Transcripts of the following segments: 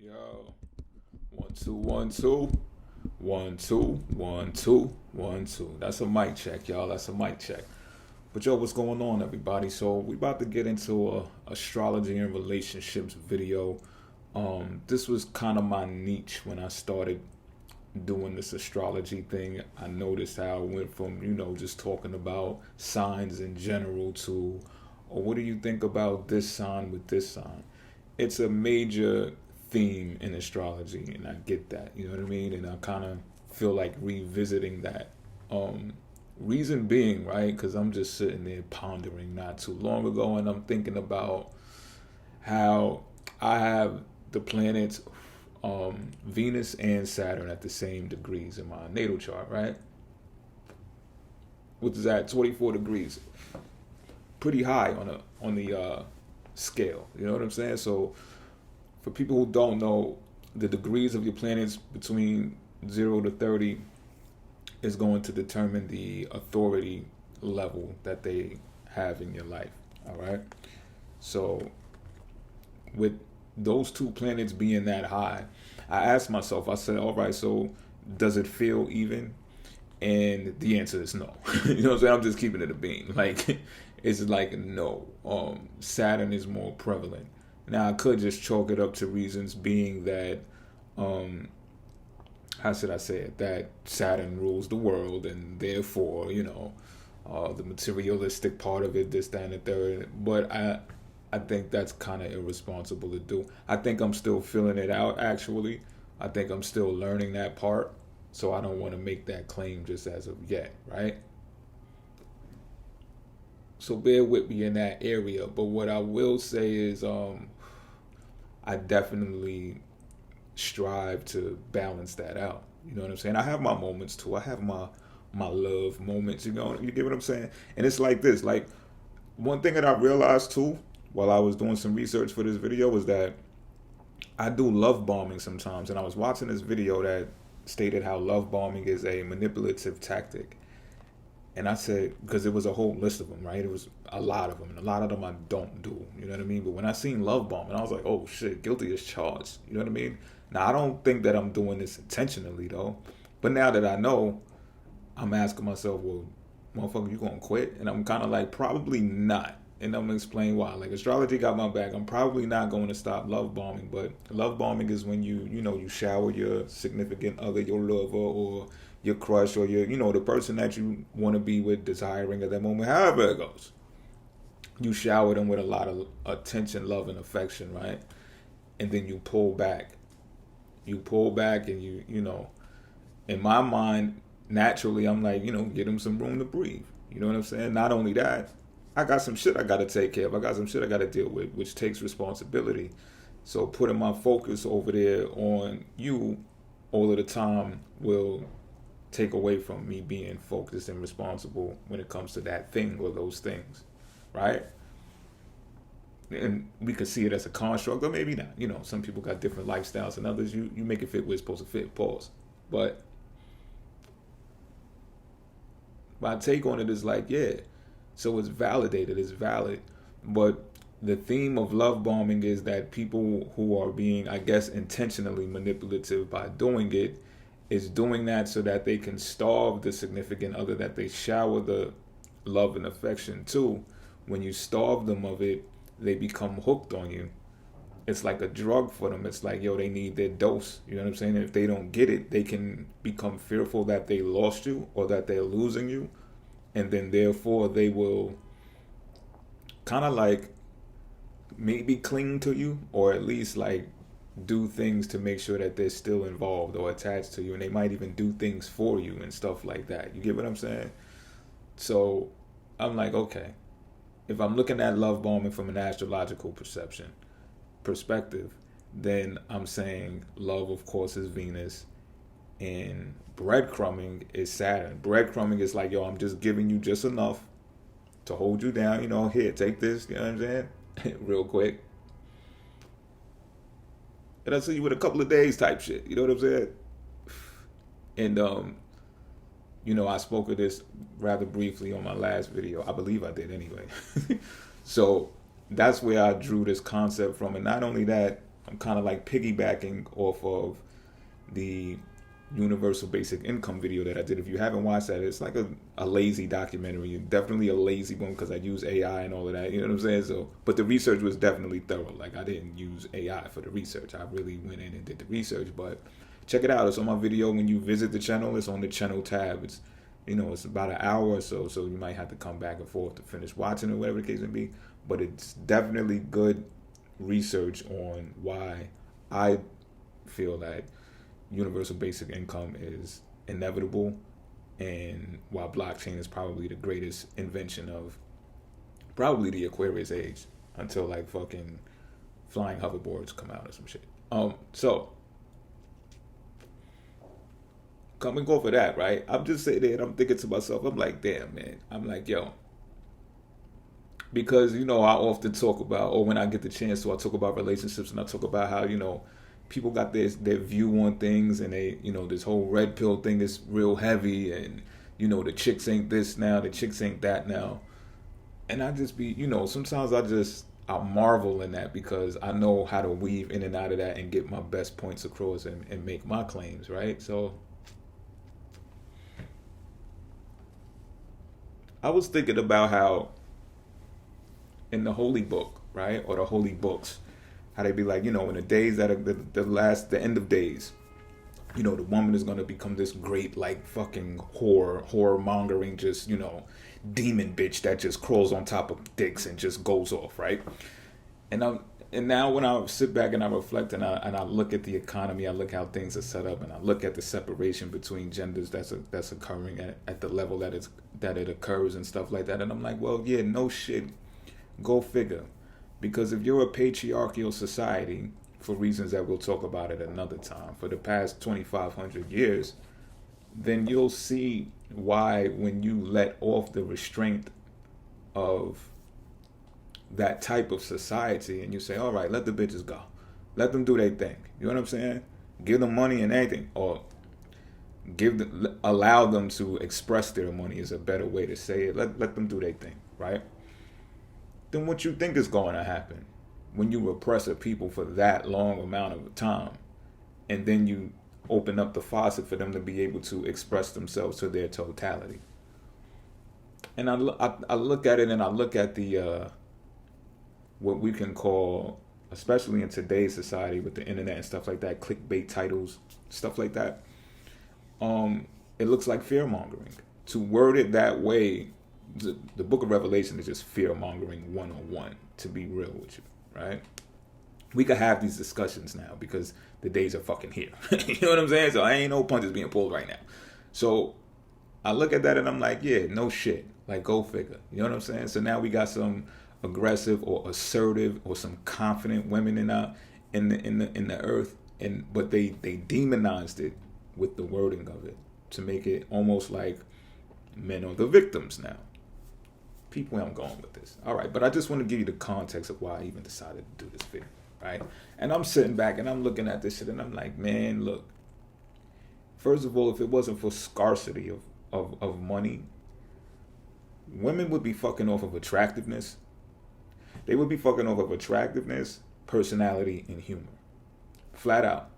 Yo, 1 2 1 2 1 2 1 2 1 2. That's a mic check, y'all. That's a mic check. But yo, what's going on, everybody? So we about to get into a astrology and relationships video. This was kind of my niche when I started doing this astrology thing. I noticed how it went from just talking about signs in general to, or what do you think about this sign with this sign? It's a major theme in astrology, and I get that. You know what I mean? And I kind of feel like revisiting that. Reason being, right? Because I'm just sitting there pondering not too long ago, and I'm thinking about how I have the planets Venus and Saturn at the same degrees in my natal chart, right? Which is at 24 degrees, pretty high on the scale. You know what I'm saying? So for people who don't know, the degrees of your planets between 0 to 30 is going to determine the authority level that they have in your life. All right. So with those two planets being that high, I asked myself, I said, all right, so does it feel even? And the answer is no. You know what I'm saying? I'm just keeping it a beam. Like, it's like no. Saturn is more prevalent. Now, I could just chalk it up to reasons being that, how should I say it? That Saturn rules the world, and therefore, the materialistic part of it, this, that, and the third. But I think that's kind of irresponsible to do. I think I'm still filling it out, actually. I think I'm still learning that part. So I don't want to make that claim just as of yet, right? So bear with me in that area. But what I will say is I definitely strive to balance that out. You know what I'm saying? I have my moments too. I have my love moments, you get what I'm saying? And it's like this, like one thing that I realized too while I was doing some research for this video was that I do love bombing sometimes, and I was watching this video that stated how love bombing is a manipulative tactic. And I said, because it was a whole list of them, right? It was a lot of them, and a lot of them I don't do. You know what I mean? But when I seen love bombing, I was like, oh shit, guilty as charged. You know what I mean? Now I don't think that I'm doing this intentionally though, but now that I know, I'm asking myself, well, motherfucker, you gonna quit? And I'm kind of like, probably not. And I'm gonna explain why. Like, astrology got my back. I'm probably not going to stop love bombing, but love bombing is when you shower your significant other, your lover, or your crush, or the person that you want to be with, desiring at that moment, however it goes. You shower them with a lot of attention, love, and affection, right? And then you pull back. You pull back, and in my mind, naturally, I'm like, get them some room to breathe. You know what I'm saying? Not only that, I got some shit I got to take care of. I got some shit I got to deal with, which takes responsibility. So putting my focus over there on you all of the time will take away from me being focused and responsible when it comes to that thing or those things, right? And we could see it as a construct, or maybe not. Some people got different lifestyles than others. You make it fit where it's supposed to fit. Pause. But my take on it is like, yeah, so it's validated, it's valid. But the theme of love bombing is that people who are being, I guess, intentionally manipulative by doing it is doing that so that they can starve the significant other that they shower the love and affection to. When you starve them of it, they become hooked on you. It's like a drug for them. It's like, yo, they need their dose. You know what I'm saying? If they don't get it, they can become fearful that they lost you or that they're losing you. And then therefore they will kind of like maybe cling to you, or at least like do things to make sure that they're still involved or attached to you. And they might even do things for you and stuff like that. You get what I'm saying? So I'm like, okay, if I'm looking at love bombing from an astrological perspective, then I'm saying love, of course, is Venus, and breadcrumbing is Saturn. Breadcrumbing is like, yo, I'm just giving you just enough to hold you down. Here, take this. You know what I'm saying? Real quick. And I'll see you in a couple of days type shit. You know what I'm saying? And, I spoke of this rather briefly on my last video. I believe I did anyway. So that's where I drew this concept from. And not only that, I'm kind of like piggybacking off of the universal basic income video that I did. If you haven't watched that, it's like a lazy documentary, definitely a lazy one because I use AI and all of that, you know what I'm saying? So, but the research was definitely thorough. Like, I didn't use AI for the research. I really went in and did the research. But check it out. It's on my video. When you visit the channel, it's on the channel tab. It's, you know, it's about an hour or so, so you might have to come back and forth to finish watching or whatever the case may be. But it's definitely good research on why I feel that universal basic income is inevitable, and why blockchain is probably the greatest invention of probably the Aquarius age until like fucking flying hoverboards come out or some shit. So coming off of that, right? I'm just sitting there and I'm thinking to myself, I'm like, damn, man. I'm like, yo, because, you know, I often talk about, or when I get the chance to, I talk about relationships, and I talk about how, you know, people got their view on things, and they, you know, this whole red pill thing is real heavy, and, you know, the chicks ain't this now, the chicks ain't that now. And I just be, you know, sometimes I marvel in that because I know how to weave in and out of that and get my best points across and make my claims, right? So I was thinking about how in the holy book, right, or the holy books, how they be like, you know, in the days that are the end of days, you know, the woman is gonna become this great, like, fucking horror mongering, just, you know, demon bitch that just crawls on top of dicks and just goes off, right? And now when I sit back and I reflect and I look at the economy, I look how things are set up, and I look at the separation between genders that's occurring at the level that it occurs and stuff like that, and I'm like, well, yeah, no shit. Go figure. Because if you're a patriarchal society, for reasons that we'll talk about at another time, for the past 2,500 years, then you'll see why when you let off the restraint of that type of society and you say, all right, let the bitches go. Let them do their thing. You know what I'm saying? Give them money and anything. Or allow them to express their money is a better way to say it. Let them do their thing, right? Then what you think is going to happen when you repress a people for that long amount of time, and then you open up the faucet for them to be able to express themselves to their totality? And I look at it, and I look at the what we can call, especially in today's society with the internet and stuff like that, clickbait titles, stuff like that. It looks like fear mongering. To word it that way, the book of Revelation is just fear mongering 101, to be real with you, right? We could have these discussions now because the days are fucking here. You know what I'm saying? So I ain't no punches being pulled right now. So I look at that and I'm like, yeah, no shit. Like, go figure. You know what I'm saying? So now we got some aggressive or assertive or some confident women in the earth, but they demonized it with the wording of it to make it almost like men are the victims now. People, where I'm going with this. All right, but I just want to give you the context of why I even decided to do this video, right? And I'm sitting back and I'm looking at this shit and I'm like, man, look. First of all, if it wasn't for scarcity of money, women would be fucking off of attractiveness. They would be fucking off of attractiveness, personality, and humor. Flat out.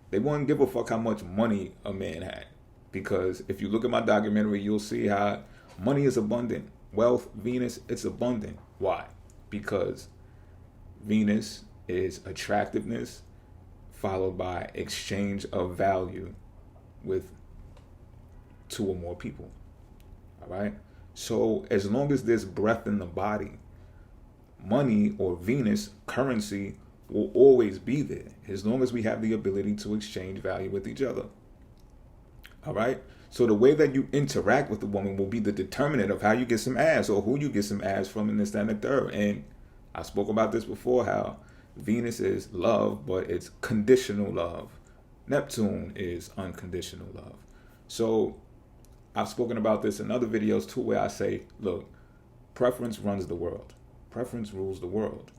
They wouldn't give a fuck how much money a man had. Because if you look at my documentary, you'll see how money is abundant. Wealth, Venus, it's abundant. Why? Because Venus is attractiveness followed by exchange of value with two or more people. All right? So as long as there's breath in the body, money or Venus, currency, will always be there. As long as we have the ability to exchange value with each other. All right? So the way that you interact with the woman will be the determinant of how you get some ass or who you get some ass from, and this, that, and the third. And I spoke about this before, how Venus is love, but it's conditional love. Neptune is unconditional love. So I've spoken about this in other videos too, where I say, look, preference runs the world. Preference rules the world.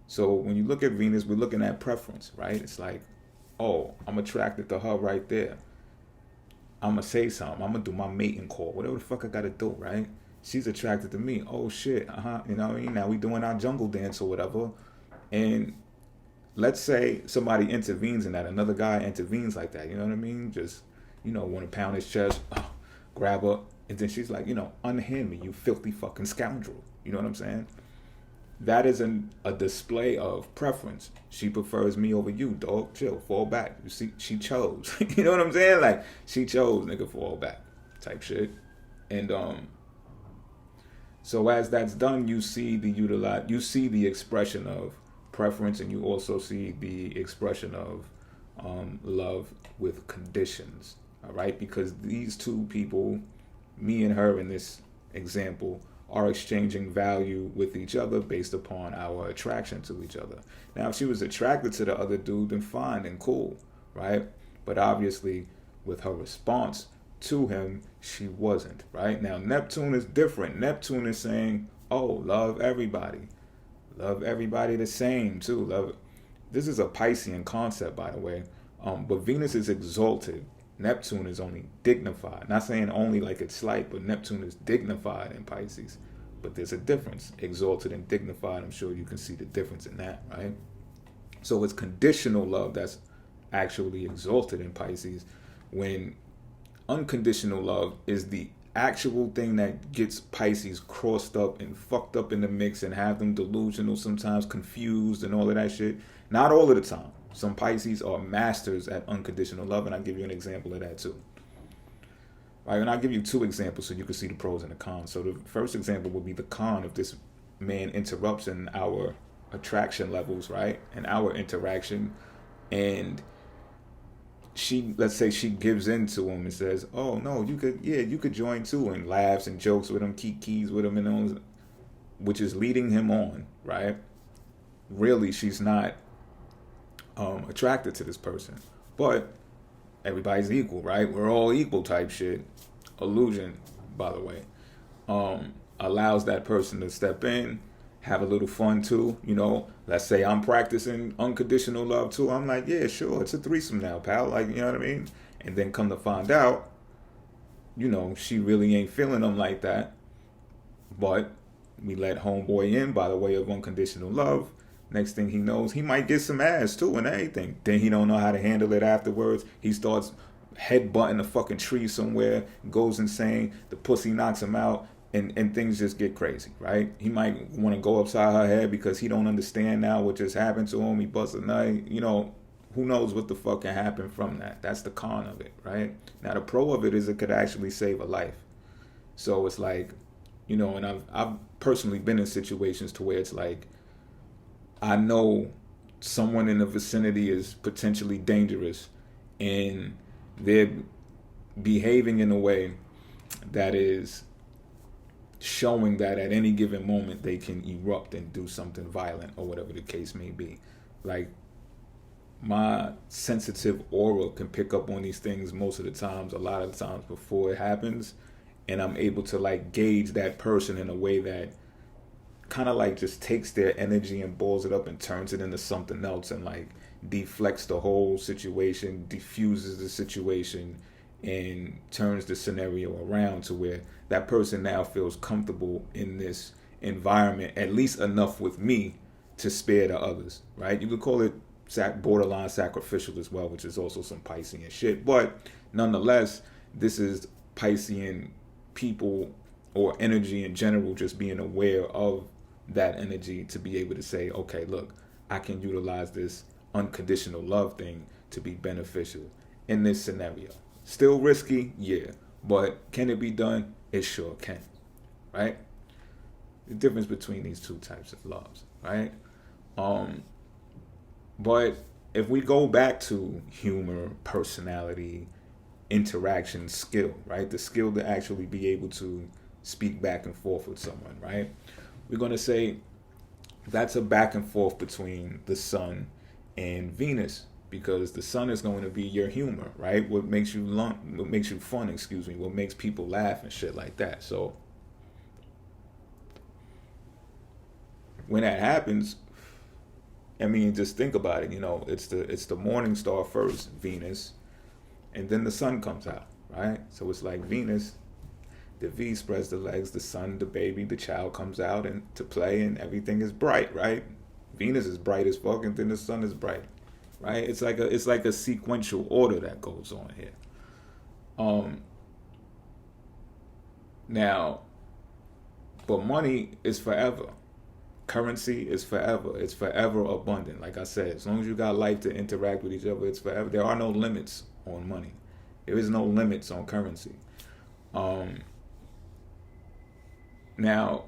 So when you look at Venus, we're looking at preference, right? It's like, oh, I'm attracted to her right there. I'm going to say something. I'm going to do my mating call. Whatever the fuck I got to do, right? She's attracted to me. Oh, shit. You know what I mean? Now we doing our jungle dance or whatever. And let's say somebody intervenes in that, another guy intervenes like that, you know what I mean? Just, want to pound his chest, grab her, and then she's like, unhand me, you filthy fucking scoundrel. You know what I'm saying? That isn't a display of preference. She prefers me over you, dog. Chill, fall back. You see, she chose. You know what I'm saying? Like, she chose, nigga, fall back type shit. And so as that's done, you see the expression of preference, and you also see the expression of love with conditions. All right, because these two people, me and her in this example, are exchanging value with each other based upon our attraction to each other. Now, if she was attracted to the other dude, then fine and cool, right? But obviously, with her response to him, she wasn't, right? Now, Neptune is different. Neptune is saying, oh, love everybody. Love everybody the same, too. This is a Piscean concept, by the way. But Venus is exalted. Neptune is only dignified. Not saying only like it's slight, but Neptune is dignified in Pisces. But there's a difference. Exalted and dignified, I'm sure you can see the difference in that, right? So it's conditional love that's actually exalted in Pisces, when unconditional love is the actual thing that gets Pisces crossed up and fucked up in the mix and have them delusional, sometimes confused and all of that shit. Not all of the time. Some Pisces are masters at unconditional love, and I'll give you an example of that too. Right, and I'll give you two examples so you can see the pros and the cons. So the first example would be the con if this man interrupts in our attraction levels, right, and our interaction, and let's say she gives in to him and says, oh no, you could join too, and laughs and jokes with him, keys with him, and all, which is leading him on, right? Really, she's not attracted to this person, but everybody's equal, right? We're all equal type shit. Illusion, by the way, allows that person to step in, have a little fun too. Let's say I'm practicing unconditional love too. I'm like, yeah, sure, it's a threesome now, pal. Like, you know what I mean? And then come to find out, she really ain't feeling them like that. But we let homeboy in by the way of unconditional love. Next thing he knows, he might get some ass too and everything. Then he don't know how to handle it afterwards. He starts headbutting a fucking tree somewhere, goes insane, the pussy knocks him out, and things just get crazy, right? He might want to go upside her head because he don't understand now what just happened to him. He busts a nut, who knows what the fuck can happen from that. That's the con of it, right? Now the pro of it is it could actually save a life. So it's like, and I've personally been in situations to where it's like, I know someone in the vicinity is potentially dangerous, and they're behaving in a way that is showing that at any given moment they can erupt and do something violent or whatever the case may be. Like, my sensitive aura can pick up on these things most of the times, a lot of the times before it happens, and I'm able to like gauge that person in a way that kind of like just takes their energy and balls it up and turns it into something else, and like deflects the whole situation, diffuses the situation, and turns the scenario around to where that person now feels comfortable in this environment, at least enough with me to spare the others, right? You could call it borderline sacrificial as well, which is also some Piscean shit, but nonetheless, this is Piscean people or energy in general just being aware of that energy to be able to say, okay, look, I can utilize this unconditional love thing to be beneficial in this scenario. Still risky, yeah, but can it be done? It sure can, right? The difference between these two types of loves, right? But if we go back to humor, personality, interaction, skill, right? The skill to actually be able to speak back and forth with someone, right? We're going to say that's a back and forth between the sun and Venus, because the sun is going to be your humor, right? What makes you fun, what makes people laugh and shit like that. So when that happens, I mean, just think about it. It's the morning star first, Venus, and then the sun comes out, right? So it's like Venus, the V spreads the legs, the sun, the baby, the child comes out and to play, and everything is bright, right? Venus is bright as fuck, and then the sun is bright, right? It's like a sequential order that goes on here. Now, but money is forever. Currency is forever. It's forever abundant. Like I said, as long as you got life to interact with each other, it's forever. There are no limits on money. There is no limits on currency. Now,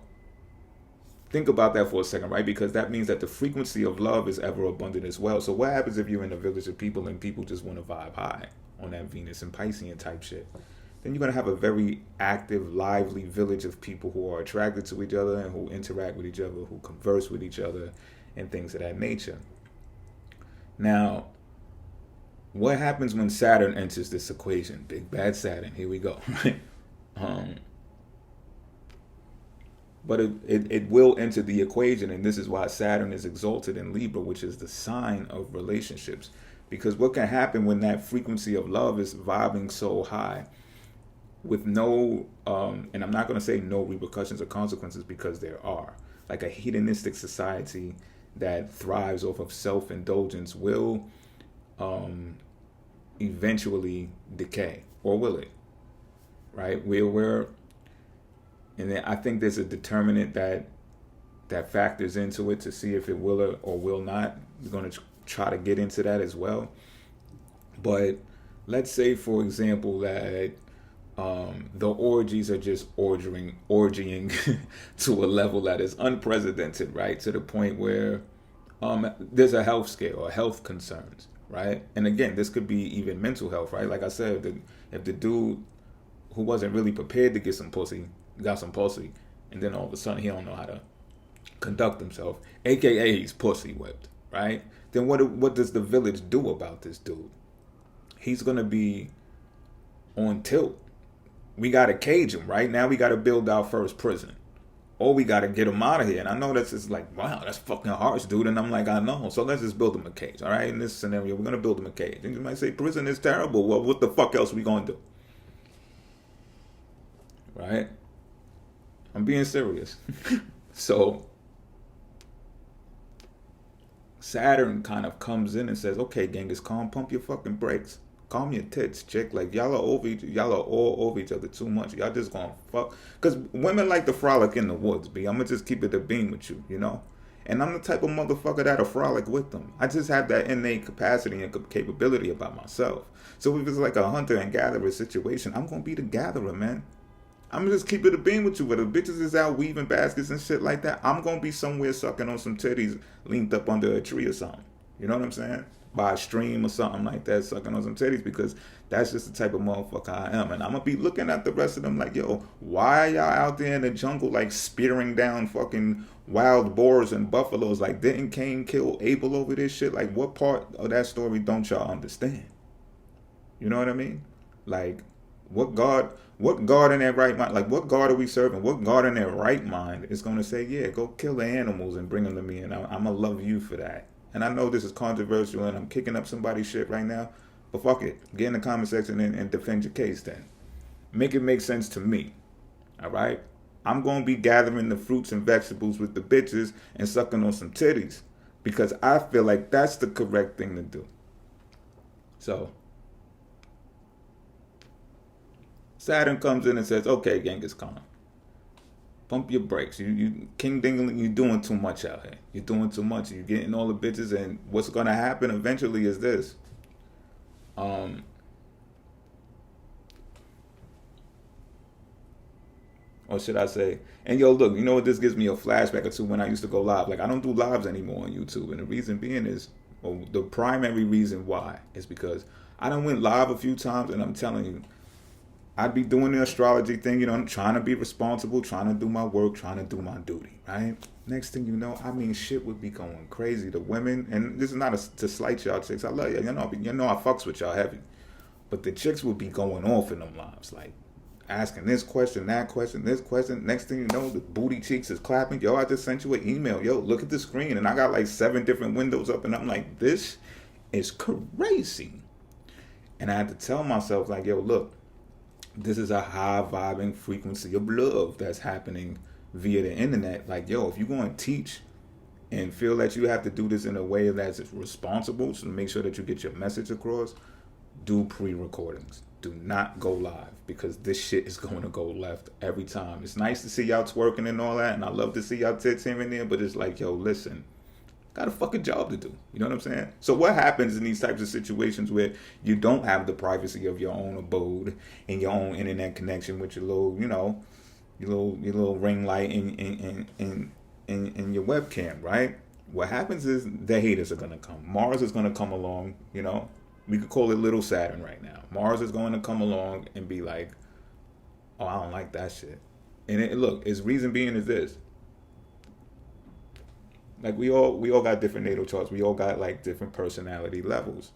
think about that for a second, right? Because that means that the frequency of love is ever abundant as well. So what happens if you're in a village of people and people just want to vibe high on that Venus and Piscean type shit? Then you're going to have a very active, lively village of people who are attracted to each other and who interact with each other, who converse with each other, and things of that nature. Now, what happens when Saturn enters this equation? Big bad Saturn. Here we go. But it will enter the equation, and this is why Saturn is exalted in Libra, which is the sign of relationships. Because what can happen when that frequency of love is vibing so high with no, and I'm not going to say no repercussions or consequences, because there are. Like a hedonistic society that thrives off of self-indulgence will eventually decay, or will it? Right? And then I think there's a determinant that factors into it to see if it will or will not. We're going to try to get into that as well. But let's say, for example, that the orgies are just orgying to a level that is unprecedented, right? To the point where there's a health scale or health concerns, right? And again, this could be even mental health, right? Like I said, if the dude who wasn't really prepared to get some pussy got some pussy, and then all of a sudden he don't know how to conduct himself, aka he's pussy whipped, right? Then what does the village do about this dude? He's gonna be on tilt. We gotta cage him, right? Now we gotta build our first prison, or we gotta get him out of here. And I know that's just like, wow, that's fucking harsh, dude. And I'm like, I know. So let's just build him a cage, all right? In this scenario, we're gonna build him a cage. And you might say, prison is terrible. Well, what the fuck else we gonna do, right? I'm being serious. So Saturn kind of comes in and says, okay, Genghis Khan, pump your fucking brakes. Calm your tits, chick. Like, y'all are all over each other too much. Y'all just gonna fuck. Because women like to frolic in the woods, B. I'm gonna just keep it a beam with you, you know? And I'm the type of motherfucker that'll frolic with them. I just have that innate capacity and capability about myself. So if it's like a hunter and gatherer situation, I'm gonna be the gatherer, man. I'm gonna just keep it a beam with you. Where the bitches is out weaving baskets and shit like that, I'm gonna be somewhere sucking on some titties, leaned up under a tree or something. You know what I'm saying? By a stream or something like that, sucking on some titties, because that's just the type of motherfucker I am. And I'm gonna be looking at the rest of them like, yo, why are y'all out there in the jungle like spearing down fucking wild boars and buffaloes? Like, didn't Cain kill Abel over this shit? Like, what part of that story don't y'all understand? You know what I mean? Like, what God in their right mind, like, what God are we serving? What God in their right mind is going to say, yeah, go kill the animals and bring them to me, and I'm going to love you for that. And I know this is controversial and I'm kicking up somebody's shit right now, but fuck it. Get in the comment section and defend your case then. Make it make sense to me, all right? I'm going to be gathering the fruits and vegetables with the bitches and sucking on some titties, because I feel like that's the correct thing to do. So Saturn comes in and says, okay, Genghis Khan, pump your brakes. You King Dingling, you're doing too much out here. You're doing too much. You're getting all the bitches, and what's going to happen eventually is this. Or should I say, and yo, look, you know what, this gives me a flashback to when I used to go live. Like, I don't do lives anymore on YouTube, and the reason being is, well, the primary reason why is because I done went live a few times, and I'm telling you, I'd be doing the astrology thing, you know, I'm trying to be responsible, trying to do my work, trying to do my duty, right? Next thing you know, I mean, shit would be going crazy. The women, and this is not to slight y'all chicks, I love you, you know I fucks with y'all heavy, but the chicks would be going off in them lives, like asking this question, that question, this question. Next thing you know, the booty cheeks is clapping. Yo, I just sent you an email. Yo, look at the screen, and I got like 7 different windows up, and I'm like, this is crazy. And I had to tell myself, like, yo, look, this is a high vibing frequency of love that's happening via the internet. Like, yo, if you're going to teach and feel that you have to do this in a way that's responsible to make sure that you get your message across, do pre-recordings. Do not go live, because this shit is going to go left every time. It's nice to see y'all twerking and all that, and I love to see y'all tits here and there, but it's like, yo, listen, got a fucking job to do. You know what I'm saying? So what happens in these types of situations where you don't have the privacy of your own abode and your own internet connection with your little, you know, your little ring light and your webcam, right? What happens is the haters are gonna come. Mars is gonna come along, you know. We could call it Little Saturn right now. Mars is going to come along and be like, oh, I don't like that shit. And look, its reason being is this. Like, we all got different natal charts. We all got like different personality levels.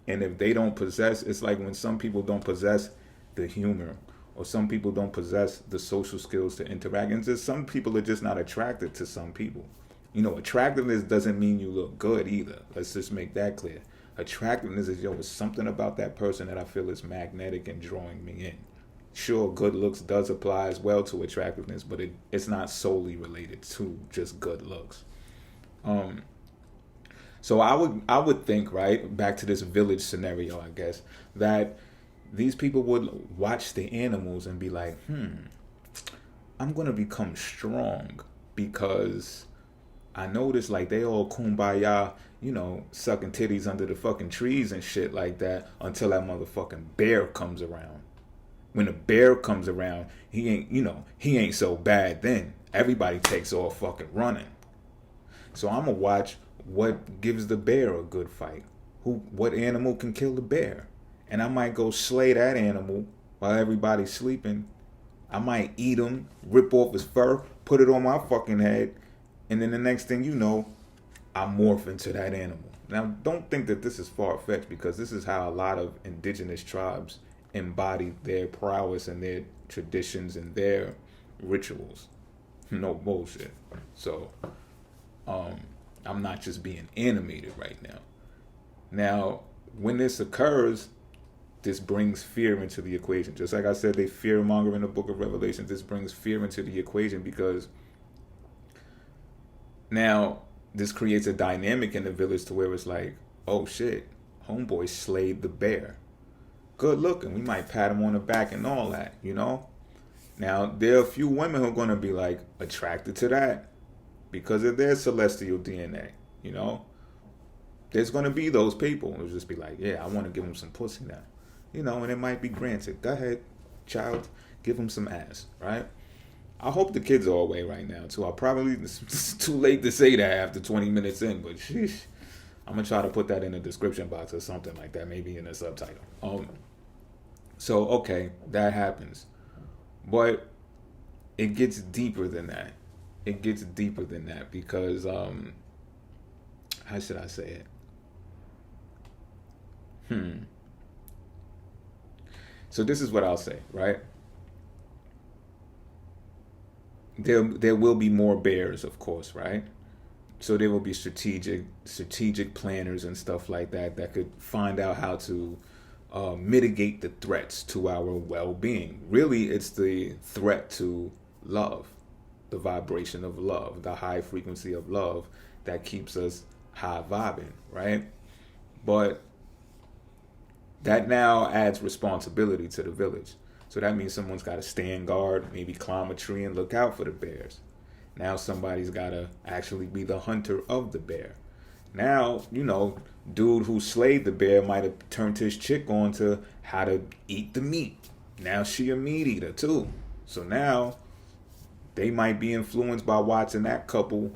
And if they don't possess, it's like when some people don't possess the humor, or some people don't possess the social skills to interact. And just some people are just not attracted to some people. You know, attractiveness doesn't mean you look good either. Let's just make that clear. Attractiveness is, it's something about that person that I feel is magnetic and drawing me in. Sure, good looks does apply as well to attractiveness, but it's not solely related to just good looks. So I would think, right, back to this village scenario, I guess, that these people would watch the animals and be like, I'm going to become strong because I noticed like they all kumbaya, you know, sucking titties under the fucking trees and shit like that until that motherfucking bear comes around. When the bear comes around, he ain't so bad then. Everybody takes off fucking running. So I'm gonna watch what gives the bear a good fight. What animal can kill the bear? And I might go slay that animal while everybody's sleeping. I might eat him, rip off his fur, put it on my fucking head, and then the next thing you know, I morph into that animal. Now, don't think that this is far-fetched, because this is how a lot of indigenous tribes embody their prowess and their traditions and their rituals. No bullshit. So, I'm not just being animated right now. Now, when this occurs, this brings fear into the equation. Just like I said, they fear-monger in the book of Revelation. This brings fear into the equation because now this creates a dynamic in the village to where it's like, oh shit, homeboy slayed the bear. Good looking. We might pat him on the back and all that, you know? Now, there are a few women who are going to be like attracted to that because of their celestial DNA, you know? There's going to be those people who'll just be like, yeah, I want to give him some pussy now. You know, and it might be granted. Go ahead, child, give him some ass, right? I hope the kids are away right now, too. It's too late to say that after 20 minutes in, but sheesh. I'm going to try to put that in the description box or something like that, maybe in a subtitle. So, okay, that happens. But it gets deeper than that. It gets deeper than that because, how should I say it? So this is what I'll say, right? There will be more bears, of course, right? So there will be strategic planners and stuff like that could find out how to mitigate the threats to our well-being. Really, it's the threat to love, the vibration of love, the high frequency of love that keeps us high vibing, right? But that now adds responsibility to the village. So that means someone's got to stand guard, maybe climb a tree and look out for the bears. Now somebody's got to actually be the hunter of the bear. Now, you know, dude who slayed the bear might have turned his chick on to how to eat the meat. Now she a meat eater too. So now they might be influenced by watching that couple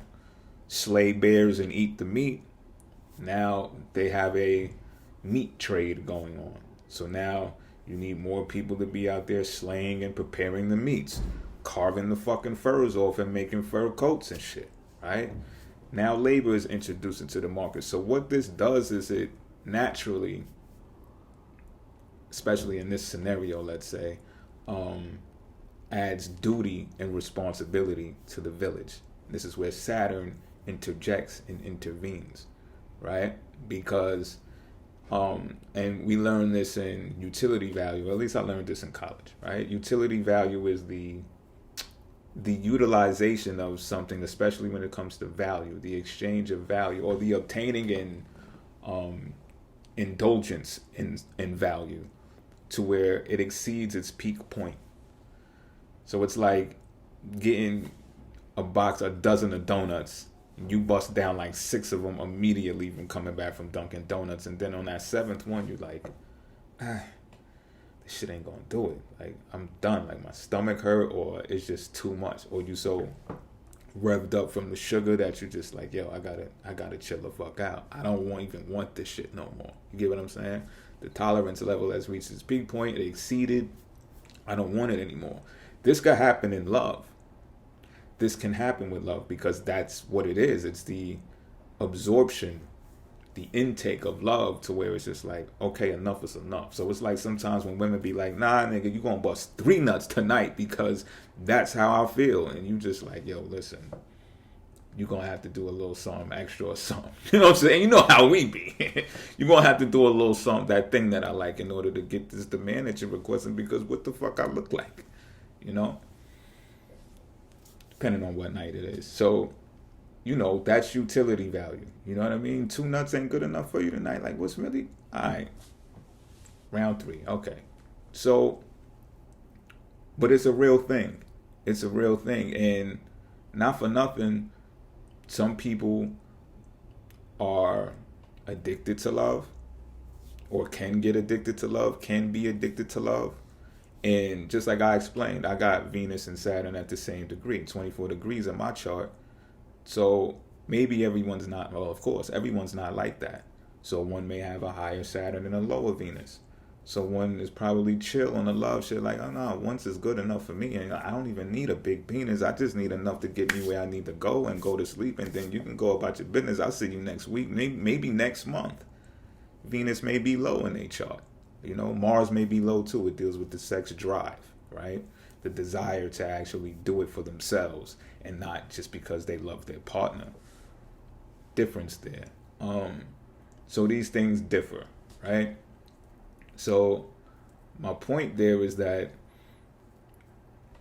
slay bears and eat the meat. Now they have a meat trade going on. So now you need more people to be out there slaying and preparing the meats, carving the fucking furs off and making fur coats and shit, right? Now labor is introduced into the market. So what this does is it naturally, especially in this scenario, let's say, adds duty and responsibility to the village. This is where Saturn interjects and intervenes, right? Because and we learn this in utility value, or at least I learned this in college, right? Utility value is the the utilization of something, especially when it comes to value, the exchange of value, or the obtaining and indulgence in value, to where it exceeds its peak point. So it's like getting a dozen of donuts. You bust down like 6 of them immediately from coming back from Dunkin' Donuts, and then on that 7th one, you're like, this shit ain't gonna do it. Like, I'm done. Like, my stomach hurt, or it's just too much, or you so revved up from the sugar that you're just like, yo, I gotta chill the fuck out. I don't even want this shit no more. You get what I'm saying? The tolerance level has reached its peak point. It exceeded. I don't want it anymore. This could happen in love. This can happen with love, because that's what it is. It's the absorption, the intake of love, to where it's just like, okay, enough is enough. So it's like sometimes when women be like, nah, nigga, you gonna bust 3 nuts tonight because that's how I feel. And you just like, yo, listen, you gonna have to do a little something extra or something. You know what I'm saying? You know how we be. You gonna have to do a little something, that thing that I like, in order to get this demand that you're requesting, because what the fuck I look like, you know? Depending on what night it is. So, you know, that's utility value. You know what I mean? 2 nuts ain't good enough for you tonight. Like, what's really? All right. Round 3. Okay. So, but it's a real thing. It's a real thing. And not for nothing, some people are addicted to love, or can get addicted to love, can be addicted to love. And just like I explained, I got Venus and Saturn at the same degree, 24 degrees in my chart. So maybe everyone's not, well, of course, everyone's not like that. So one may have a higher Saturn and a lower Venus. So one is probably chill on the love shit, like, oh no, once is good enough for me. And I don't even need a big penis. I just need enough to get me where I need to go and go to sleep. And then you can go about your business. I'll see you next week, maybe next month. Venus may be low in their chart. You know, Mars may be low too. It deals with the sex drive, right? The desire to actually do it for themselves and not just because they love their partner. Difference there. So these things differ, right? So my point there is that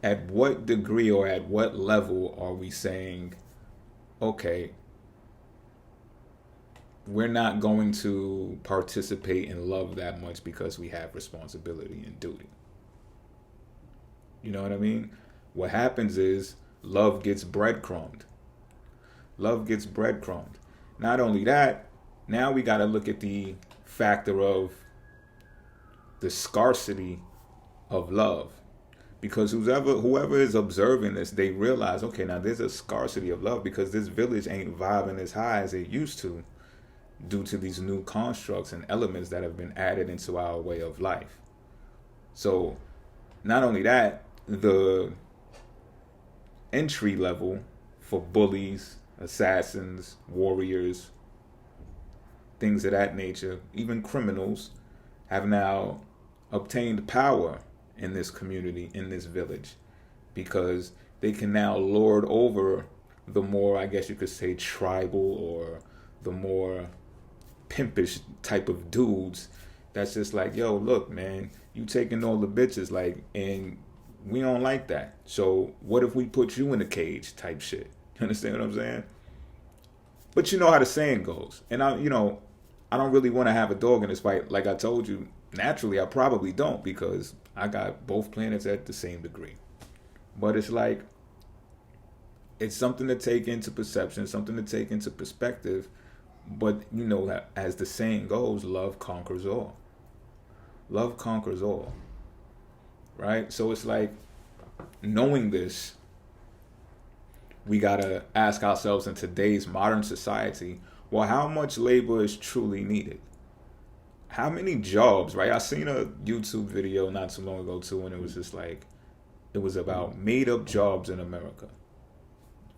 at what degree or at what level are we saying, okay, we're not going to participate in love that much because we have responsibility and duty? You know what I mean? What happens is love gets breadcrumbed. Love gets breadcrumbed. Not only that, now we got to look at the factor of the scarcity of love. Because whoever is observing this, they realize, okay, now there's a scarcity of love because this village ain't vibing as high as it used to, due to these new constructs and elements that have been added into our way of life. So not only that, the entry level for bullies, assassins, warriors, things of that nature, even criminals, have now obtained power in this community, in this village, because they can now lord over the more, I guess you could say, tribal, or the more pimpish type of dudes that's just like, yo, look, man, you taking all the bitches, like, and we don't like that. So what if we put you in a cage type shit? You understand what I'm saying? But you know how the saying goes. And I don't really want to have a dog in this fight. Like I told you, naturally, I probably don't, because I got both planets at the same degree. But it's like, it's something to take into perception, something to take into perspective. But, you know, as the saying goes, love conquers all. Love conquers all. Right? So it's like, knowing this, we got to ask ourselves in today's modern society, well, how much labor is truly needed? How many jobs, right? I seen a YouTube video not too long ago too, and it was just like, it was about made up jobs in America.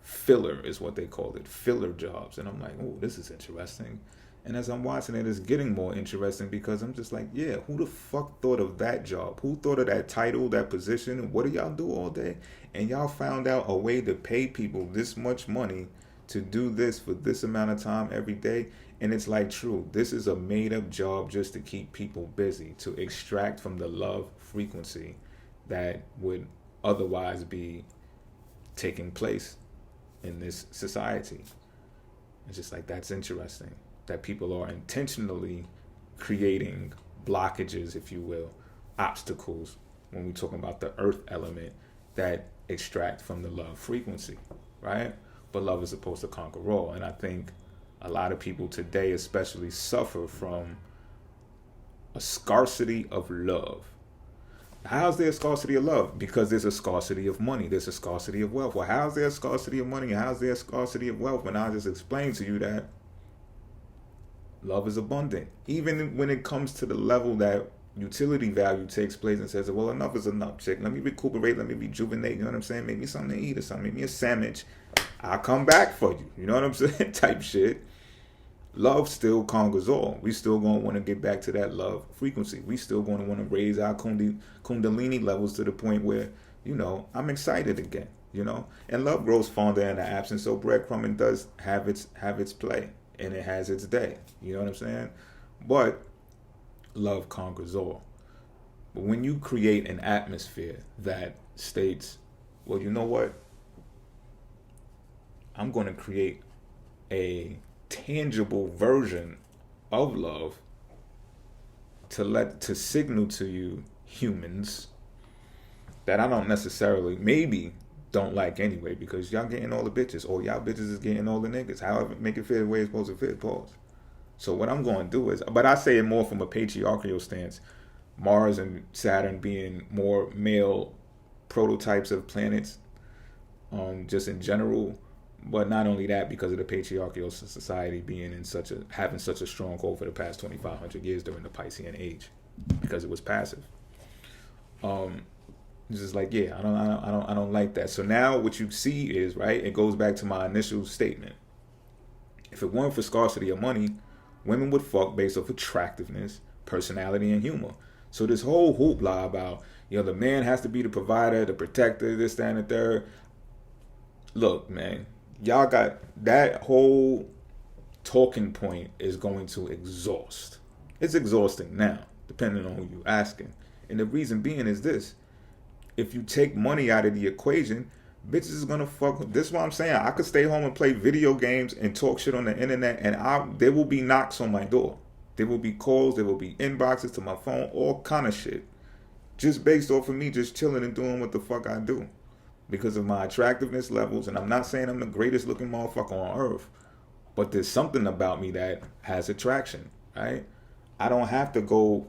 Filler is what they called it, filler jobs. And I'm like, oh, this is interesting. And as I'm watching it, it's getting more interesting, because I'm just like, yeah, who the fuck thought of that job? Who thought of that title, that position? What do y'all do all day? And y'all found out a way to pay people this much money to do this for this amount of time every day. And it's like, true, this is a made up job just to keep people busy, to extract from the love frequency that would otherwise be taking place in this society. It's just like, that's interesting that people are intentionally creating blockages, if you will, obstacles, when we're talking about the earth element, that extract from the love frequency, right? But love is supposed to conquer all. And I think a lot of people today especially suffer from a scarcity of love. How's there a scarcity of love? Because there's a scarcity of money. There's a scarcity of wealth. Well, how's there a scarcity of money? How's there a scarcity of wealth? When I just explained to you that love is abundant. Even when it comes to the level that utility value takes place and says, well, enough is enough, chick. Let me recuperate. Let me rejuvenate. You know what I'm saying? Make me something to eat or something. Make me a sandwich. I'll come back for you. You know what I'm saying? Type shit. Love still conquers all. We still going to want to get back to that love frequency. We still going to want to raise our kundalini levels to the point where, you know, I'm excited again, you know. And love grows fonder in the absence. So breadcrumbing does have its play, and it has its day. You know what I'm saying? But love conquers all. But when you create an atmosphere that states, well, you know what? I'm going to create a tangible version of love to signal to you humans that I don't necessarily don't like anyway, because y'all getting all the bitches, or y'all bitches is getting all the niggas. However, make it fit the way it's supposed to fit. Pause. So what I'm going to do is, but I say it more from a patriarchal stance, Mars and Saturn being more male prototypes of planets, just in general. But not only that, because of the patriarchal society being having such a strong hold for the past 2,500 years during the Piscean age, because it was passive. It's just like, yeah, I don't like that. So now what you see is, right, it goes back to my initial statement. If it weren't for scarcity of money, women would fuck based off attractiveness, personality, and humor. So this whole hoopla about, you know, the man has to be the provider, the protector, this, that, and the third. Look, man. Y'all got that whole talking point is going to exhaust. It's exhausting now, depending on who you're asking. And the reason being is this. If you take money out of the equation, bitches is going to fuck. This is what I'm saying. I could stay home and play video games and talk shit on the internet, and there will be knocks on my door. There will be calls. There will be inboxes to my phone, all kind of shit. Just based off of me just chilling and doing what the fuck I do. Because of my attractiveness levels, and I'm not saying I'm the greatest looking motherfucker on earth, but there's something about me that has attraction, right? I don't have to go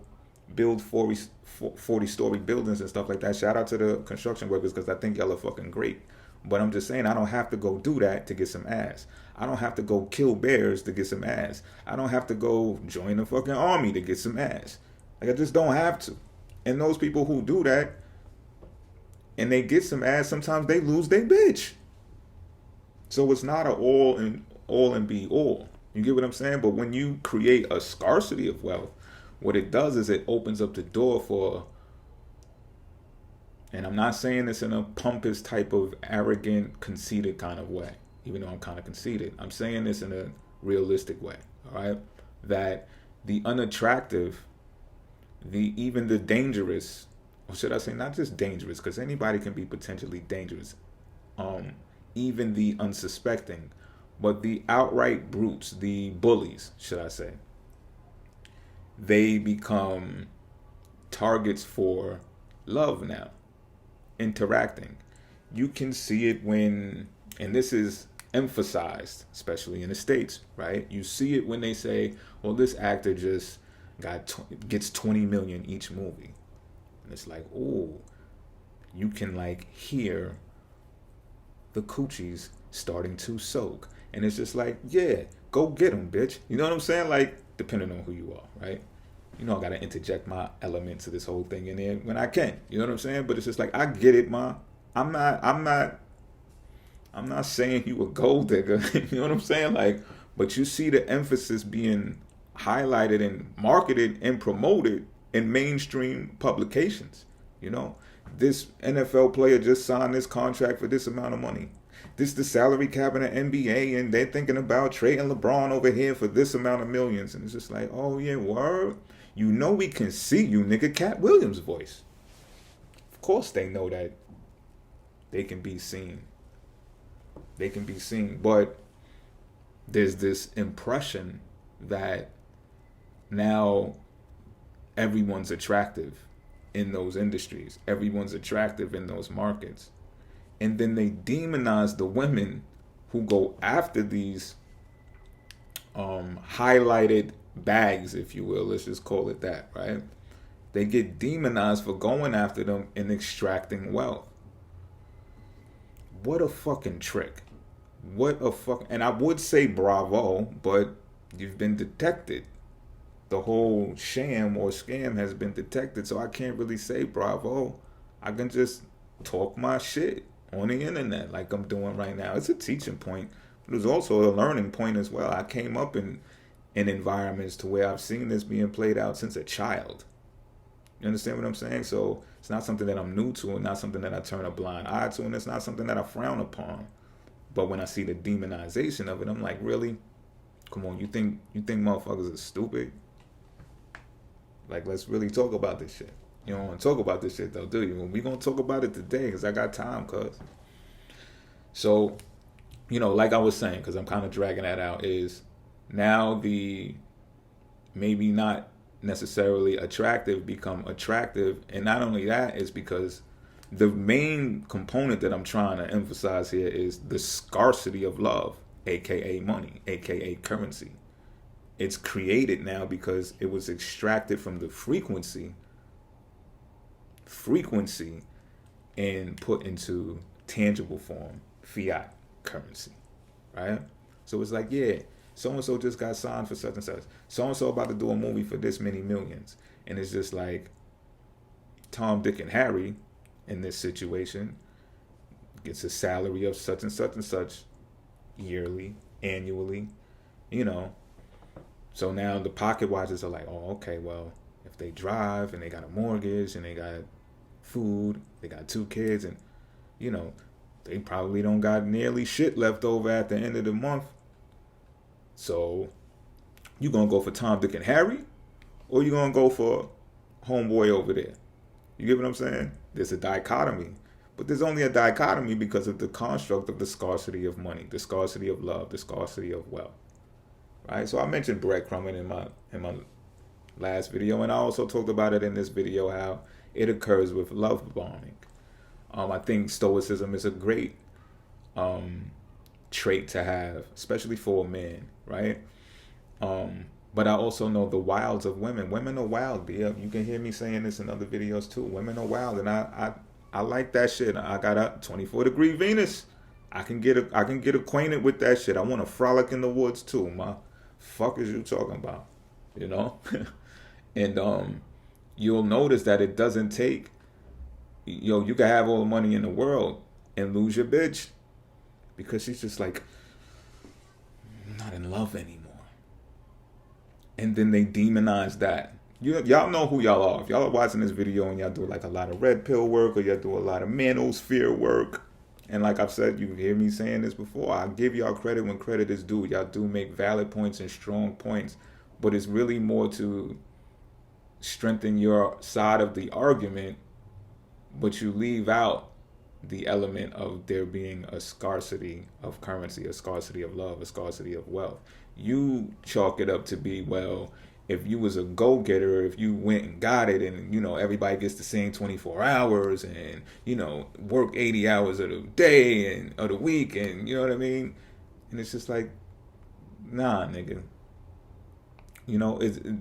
build 40-story buildings and stuff like that. Shout out to the construction workers, because I think y'all are fucking great. But I'm just saying, I don't have to go do that to get some ass. I don't have to go kill bears to get some ass. I don't have to go join the fucking army to get some ass. Like, I just don't have to. And those people who do that, and they get some ass, sometimes they lose their bitch. So it's not an all and be all. You get what I'm saying? But when you create a scarcity of wealth, what it does is it opens up the door for, and I'm not saying this in a pompous type of arrogant, conceited kind of way, even though I'm kind of conceited. I'm saying this in a realistic way, all right? That the unattractive, even the dangerous, or should I say not just dangerous, because anybody can be potentially dangerous, even the unsuspecting, but the outright brutes, the bullies, should I say, they become targets for love now, interacting. You can see it when, and this is emphasized, especially in the States, right? You see it when they say, well, this actor just gets 20 million each movie. It's like, oh, you can like hear the coochies starting to soak. And it's just like, yeah, go get them, bitch. You know what I'm saying? Like, depending on who you are, right? You know, I got to interject my element to this whole thing in there when I can. You know what I'm saying? But it's just like, I get it, ma. I'm not saying you a gold digger. You know what I'm saying? Like, but you see the emphasis being highlighted and marketed and promoted in mainstream publications. You know, this NFL player just signed this contract for this amount of money. This the salary cap in the NBA, and they're thinking about trading LeBron over here for this amount of millions. And it's just like, oh yeah, word. You know we can see you, nigga. Cat Williams' voice. Of course they know that they can be seen They can be seen. But there's this impression that now everyone's attractive in those industries. Everyone's attractive in those markets. And then they demonize the women who go after these highlighted bags, if you will. Let's just call it that, right? They get demonized for going after them and extracting wealth. What a fucking trick. And I would say bravo, but you've been detected. The whole sham or scam has been detected, so I can't really say bravo. I can just talk my shit on the internet like I'm doing right now. It's a teaching point, but it's also a learning point as well. I came up in environments to where I've seen this being played out since a child. You understand what I'm saying? So it's not something that I'm new to, and not something that I turn a blind eye to, and it's not something that I frown upon. But when I see the demonization of it, I'm like, really? Come on, you think motherfuckers are stupid? Like, let's really talk about this shit. You don't want to talk about this shit, though, do you? Well, we going to talk about it today because I got time, cuz. So, like I was saying, because I'm kind of dragging that out, is now the maybe not necessarily attractive become attractive. And not only that, is because the main component that I'm trying to emphasize here is the scarcity of love, aka money, aka currency. It's created now because it was extracted from the frequency and put into tangible form, fiat currency, right? So it's like, yeah, so-and-so just got signed for such and such. So-and-so about to do a movie for this many millions. And it's just like Tom, Dick, and Harry in this situation gets a salary of such and such and such yearly, annually, So now the pocket watchers are like, oh, okay, well, if they drive and they got a mortgage and they got food, they got 2 kids, and, they probably don't got nearly shit left over at the end of the month. So you going to go for Tom, Dick, and Harry? Or you going to go for homeboy over there? You get what I'm saying? There's a dichotomy. But there's only a dichotomy because of the construct of the scarcity of money, the scarcity of love, the scarcity of wealth. Right? So I mentioned breadcrumbing in my last video, and I also talked about it in this video, how it occurs with love bombing. I think stoicism is a great trait to have, especially for a man, right? But I also know the wilds of women. Women are wild, B. You can hear me saying this in other videos too. Women are wild, and I like that shit. I got a 24-degree Venus. I can get acquainted with that shit. I want to frolic in the woods too. My fuck is you talking about? And you'll notice that it doesn't take. You can have all the money in the world and lose your bitch because she's just like, I'm not in love anymore. And then they demonize that. Y'all know who y'all are. If y'all are watching this video and y'all do like a lot of red pill work or y'all do a lot of manosphere work, and like I've said, you hear me saying this before, I give y'all credit when credit is due. Y'all do make valid points and strong points, but it's really more to strengthen your side of the argument, but you leave out the element of there being a scarcity of currency, a scarcity of love, a scarcity of wealth. You chalk it up to be, well, if you was a go-getter, if you went and got it and, everybody gets the same 24 hours and, work 80 hours of the day and of the week and, you know what I mean? And it's just like, nah, nigga.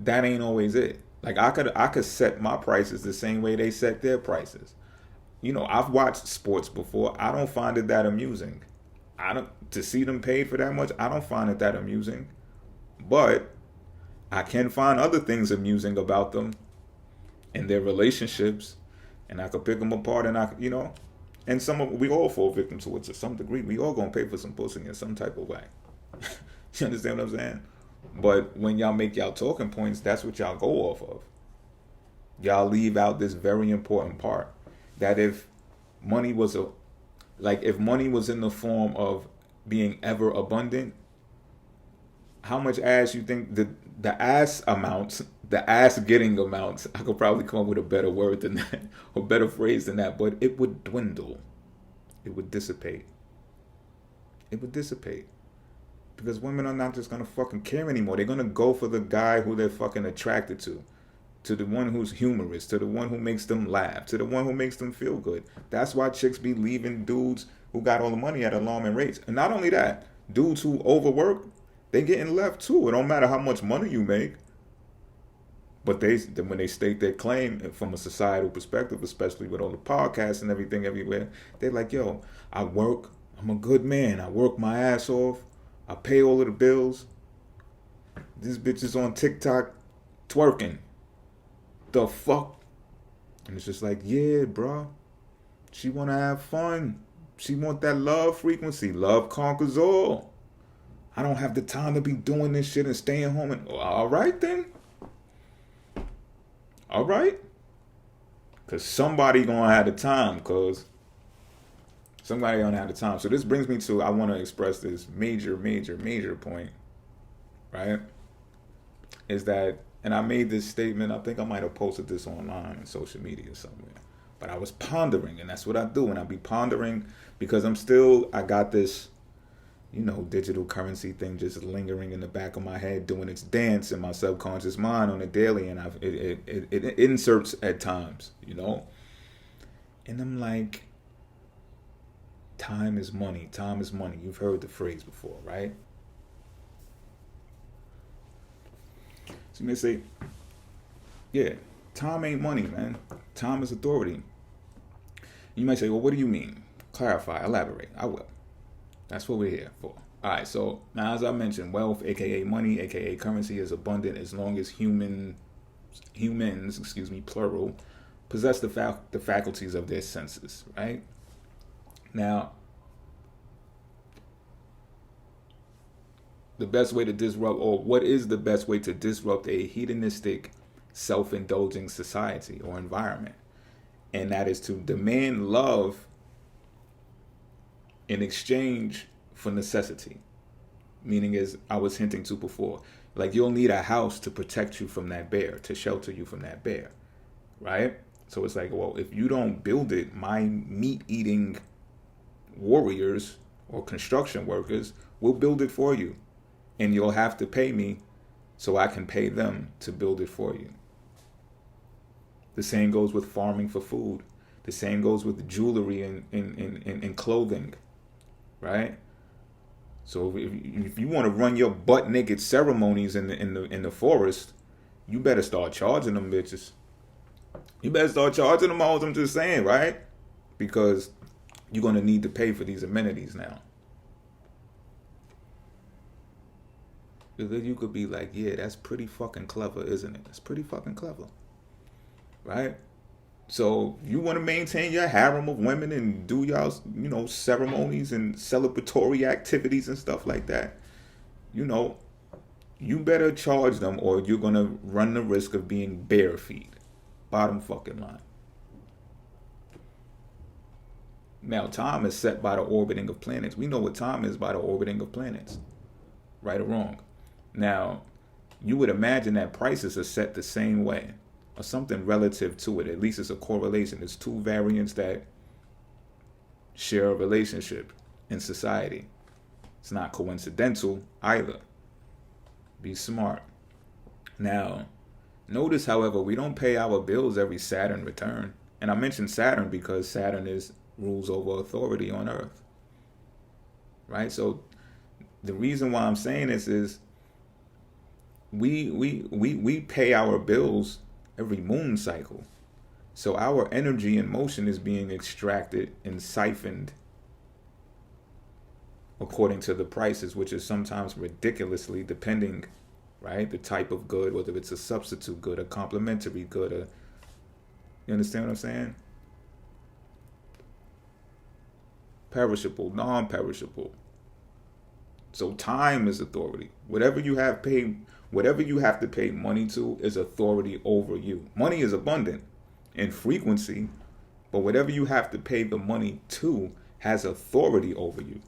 That ain't always it. Like, I could set my prices the same way they set their prices. I've watched sports before. I don't find it that amusing. To see them paid for that much, I don't find it that amusing. But I can find other things amusing about them and their relationships, and I could pick them apart, and and we all fall victim to it to some degree. We all gonna pay for some pussy in some type of way. You understand what I'm saying? But when y'all make y'all talking points, that's what y'all go off of. Y'all leave out this very important part, that if money was in the form of being ever abundant, how much ass you think the ass amounts, the ass getting amounts, I could probably come up with a better word than that, or better phrase than that, but it would dwindle. It would dissipate. It would dissipate. Because women are not just gonna fucking care anymore. They're gonna go for the guy who they're fucking attracted to the one who's humorous, to the one who makes them laugh, to the one who makes them feel good. That's why chicks be leaving dudes who got all the money at alarming rates. And not only that, dudes who overwork, they getting left too. It don't matter how much money you make. But when they state their claim from a societal perspective, especially with all the podcasts and everything everywhere, they're like, yo, I work, I'm a good man, I work my ass off, I pay all of the bills. This bitch is on TikTok twerking. The fuck? And it's just like, yeah, bro. She wanna have fun. She want that love frequency. Love conquers all. I don't have the time to be doing this shit and staying home. And all right then. All right. Cause somebody gonna have the time. Cause somebody gonna have the time. So this brings me to, I want to express this major point. Right? Is that, and I made this statement, I think I might have posted this online on social media somewhere. But I was pondering, and that's what I do. And I be pondering because I got this, digital currency thing just lingering in the back of my head, doing its dance in my subconscious mind on a daily. And it inserts at times, And I'm like, time is money. Time is money. You've heard the phrase before, right? So you may say, yeah, time ain't money, man. Time is authority. You might say, well, what do you mean? Clarify, elaborate. I will. That's what we're here for. All right, so now as I mentioned, wealth, aka money, aka currency, is abundant as long as humans, plural, possess the faculties of their senses, right? Now, the best way to disrupt, or what is the best way to disrupt a hedonistic, self-indulging society or environment? And that is to demand love in exchange for necessity. Meaning, as I was hinting to before, like you'll need a house to protect you from that bear, to shelter you from that bear, right? So it's like, well, if you don't build it, my meat-eating warriors or construction workers will build it for you. And you'll have to pay me so I can pay them to build it for you. The same goes with farming for food. The same goes with jewelry and clothing, right? So if you want to run your butt naked ceremonies in the forest, you better start charging them bitches. You better start charging them all. I'm just saying, right? Because you're gonna need to pay for these amenities now. Because you could be like, yeah, that's pretty fucking clever, isn't it? That's pretty fucking clever. Right? So you want to maintain your harem of women and do y'all, ceremonies and celebratory activities and stuff like that. You better charge them or you're going to run the risk of being bare feet. Bottom fucking line. Now, time is set by the orbiting of planets. We know what time is by the orbiting of planets. Right or wrong. Now, you would imagine that prices are set the same way. Or something relative to it. At least it's a correlation. It's two variants that share a relationship in society. It's not coincidental either. Be smart. Now, notice, however, we don't pay our bills every Saturn return. And I mentioned Saturn because Saturn rules over authority on Earth. Right? So the reason why I'm saying this is we pay our bills every moon cycle. So our energy and motion is being extracted and siphoned according to the prices, which is sometimes ridiculously depending, right? The type of good, whether it's a substitute good, a complementary good, you understand what I'm saying? Perishable, non-perishable. So time is authority. Whatever you have to pay money to is authority over you. Money is abundant in frequency, but whatever you have to pay the money to has authority over you.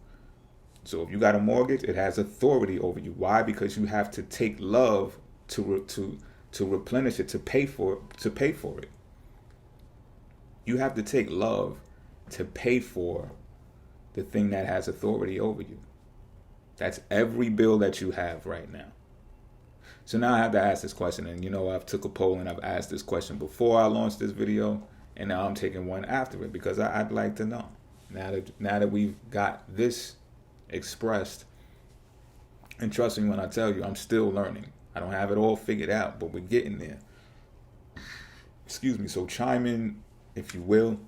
So if you got a mortgage, it has authority over you. Why? Because you have to take love to replenish it, to pay for it. You have to take love to pay for the thing that has authority over you. That's every bill that you have right now. So now I have to ask this question, and I've took a poll and I've asked this question before I launched this video, and now I'm taking one after it because I'd like to know. Now that we've got this expressed, and trust me when I tell you, I'm still learning. I don't have it all figured out, but we're getting there. Excuse me. So chime in, if you will,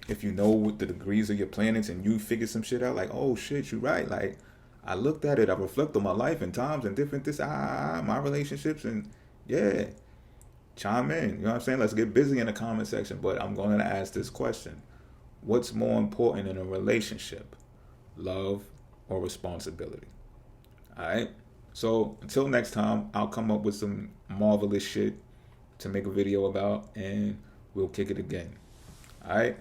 if you know what the degrees of your planets and you figure some shit out, like, oh shit, you're right. Like, I looked at it, I reflect on my life and times and different my relationships, and yeah, chime in. You know what I'm saying? Let's get busy in the comment section. But I'm going to ask this question: what's more important in a relationship, love or responsibility? All right. So until next time, I'll come up with some marvelous shit to make a video about, and we'll kick it again. All right.